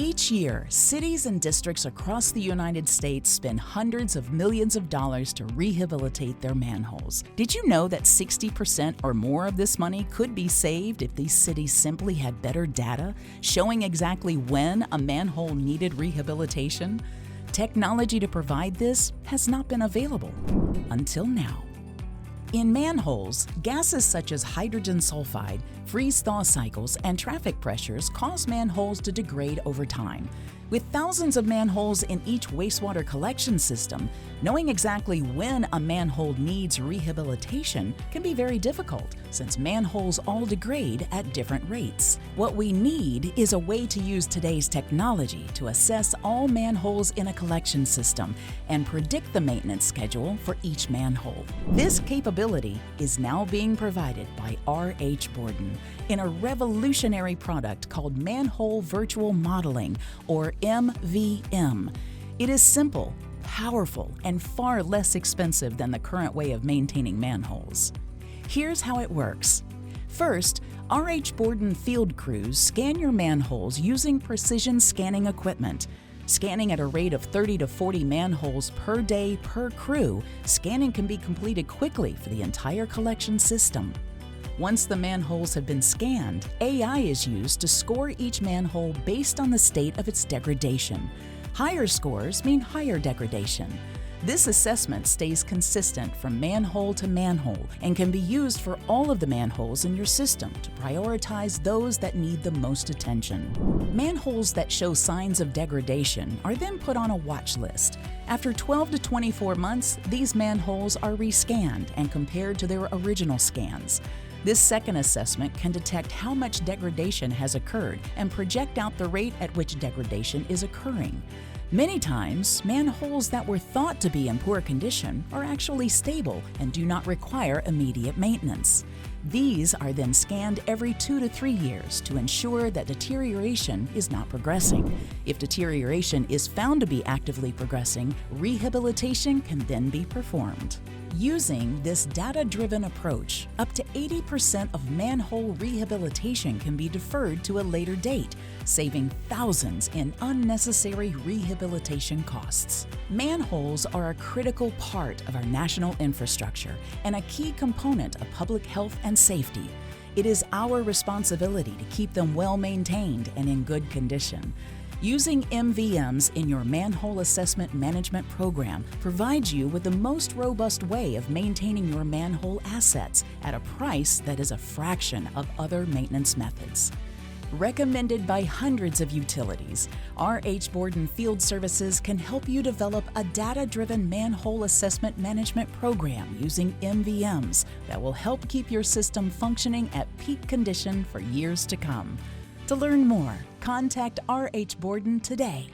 Each year, cities and districts across the United States spend hundreds of millions of dollars to rehabilitate their manholes. Did you know that 60% or more of this money could be saved if these cities simply had better data showing exactly when a manhole needed rehabilitation? Technology to provide this has not been available until now. In manholes, gases such as hydrogen sulfide, freeze-thaw cycles, and traffic pressures cause manholes to degrade over time. With thousands of manholes in each wastewater collection system, knowing exactly when a manhole needs rehabilitation can be very difficult, since manholes all degrade at different rates. What we need is a way to use today's technology to assess all manholes in a collection system and predict the maintenance schedule for each manhole. This capability is now being provided by RH Borden in a revolutionary product called Manhole Virtual Modeling, or MVM. It is simple, powerful, and far less expensive than the current way of maintaining manholes. Here's how it works. First, RH Borden field crews scan your manholes using precision scanning equipment. Scanning at a rate of 30 to 40 manholes per day per crew, scanning can be completed quickly for the entire collection system. Once the manholes have been scanned, AI is used to score each manhole based on the state of its degradation. Higher scores mean higher degradation. This assessment stays consistent from manhole to manhole and can be used for all of the manholes in your system to prioritize those that need the most attention. Manholes that show signs of degradation are then put on a watch list. After 12 to 24 months, these manholes are rescanned and compared to their original scans. This second assessment can detect how much degradation has occurred and project out the rate at which degradation is occurring. Many times, manholes that were thought to be in poor condition are actually stable and do not require immediate maintenance. These are then scanned every 2 to 3 years to ensure that deterioration is not progressing. If deterioration is found to be actively progressing, rehabilitation can then be performed. Using this data-driven approach, up to 80% of manhole rehabilitation can be deferred to a later date, saving thousands in unnecessary rehabilitation costs. Manholes are a critical part of our national infrastructure and a key component of public health and safety. It is our responsibility to keep them well maintained and in good condition. Using MVMs in your manhole assessment management program provides you with the most robust way of maintaining your manhole assets at a price that is a fraction of other maintenance methods. Recommended by hundreds of utilities, RH Borden Field Services can help you develop a data-driven manhole assessment management program using MVMs that will help keep your system functioning at peak condition for years to come. To learn more, contact RH Borden today.